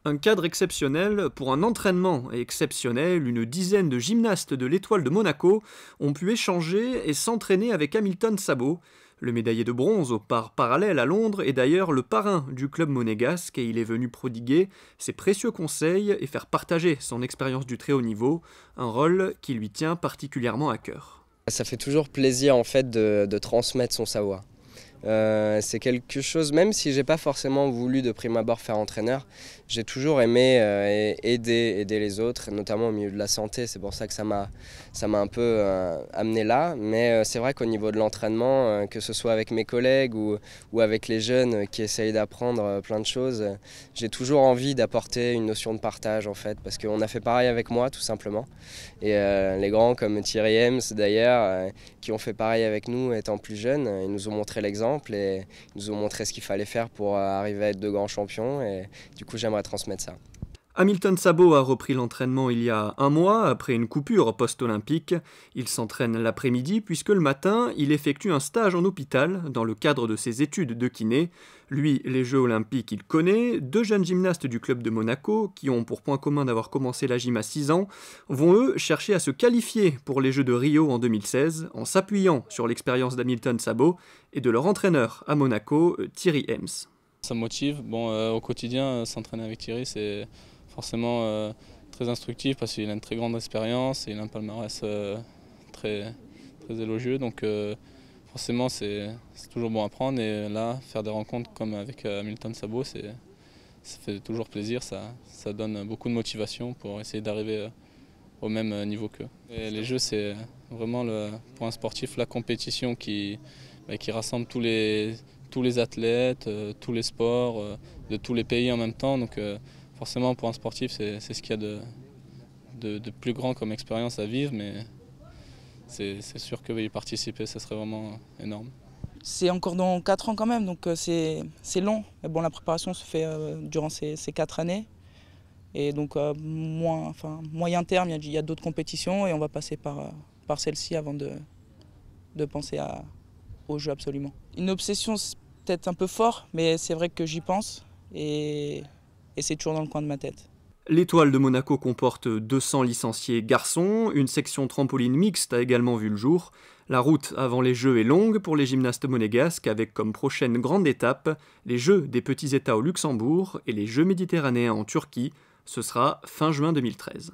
Un cadre exceptionnel pour un entraînement exceptionnel, une dizaine de gymnastes de l'Étoile de Monaco ont pu échanger et s'entraîner avec Hamilton Sabot. Le médaillé de bronze au parallèle à Londres est d'ailleurs le parrain du club monégasque et il est venu prodiguer ses précieux conseils et faire partager son expérience du très haut niveau, un rôle qui lui tient particulièrement à cœur. Ça fait toujours plaisir en fait de transmettre son savoir. C'est quelque chose, même si j'ai pas forcément voulu de prime abord faire entraîneur, j'ai toujours aimé aider les autres, notamment au milieu de la santé. C'est pour ça que ça m'a un peu amené là. Mais c'est vrai qu'au niveau de l'entraînement, que ce soit avec mes collègues ou avec les jeunes qui essayent d'apprendre plein de choses, j'ai toujours envie d'apporter une notion de partage en fait, parce qu'on a fait pareil avec moi tout simplement. Et les grands comme Thierry Hems d'ailleurs, qui ont fait pareil avec nous étant plus jeunes, ils nous ont montré l'exemple. Et ils nous ont montré ce qu'il fallait faire pour arriver à être de grands champions et du coup j'aimerais transmettre ça. Hamilton Sabot a repris l'entraînement il y a un mois après une coupure post-olympique. Il s'entraîne l'après-midi puisque le matin, il effectue un stage en hôpital dans le cadre de ses études de kiné. Lui, les Jeux olympiques, il connaît. Deux jeunes gymnastes du club de Monaco, qui ont pour point commun d'avoir commencé la gym à 6 ans, vont eux chercher à se qualifier pour les Jeux de Rio en 2016 en s'appuyant sur l'expérience d'Hamilton Sabot et de leur entraîneur à Monaco, Thierry Hems. Ça me motive. Au quotidien, s'entraîner avec Thierry, c'est forcément très instructif parce qu'il a une très grande expérience et il a un palmarès très élogieux. Donc forcément, c'est toujours bon à prendre. Et là, faire des rencontres comme avec Hamilton Sabot, ça fait toujours plaisir. Ça donne beaucoup de motivation pour essayer d'arriver au même niveau qu'eux. Et les Jeux, c'est vraiment pour un sportif la compétition qui rassemble tous les athlètes, tous les sports, de tous les pays en même temps. Donc forcément pour un sportif c'est ce qu'il y a de plus grand comme expérience à vivre, mais c'est sûr que y participer ça serait vraiment énorme. C'est encore dans 4 ans quand même, donc c'est long. Mais bon, la préparation se fait durant ces 4 années. Et donc moyen terme, il y a d'autres compétitions et on va passer par celle-ci avant de penser aux Jeux absolument. Une obsession, c'est peut-être un peu fort, mais c'est vrai que j'y pense et c'est toujours dans le coin de ma tête. L'Étoile de Monaco comporte 200 licenciés garçons, une section trampoline mixte a également vu le jour. La route avant les Jeux est longue pour les gymnastes monégasques avec comme prochaine grande étape les Jeux des petits États au Luxembourg et les Jeux méditerranéens en Turquie. Ce sera fin juin 2013.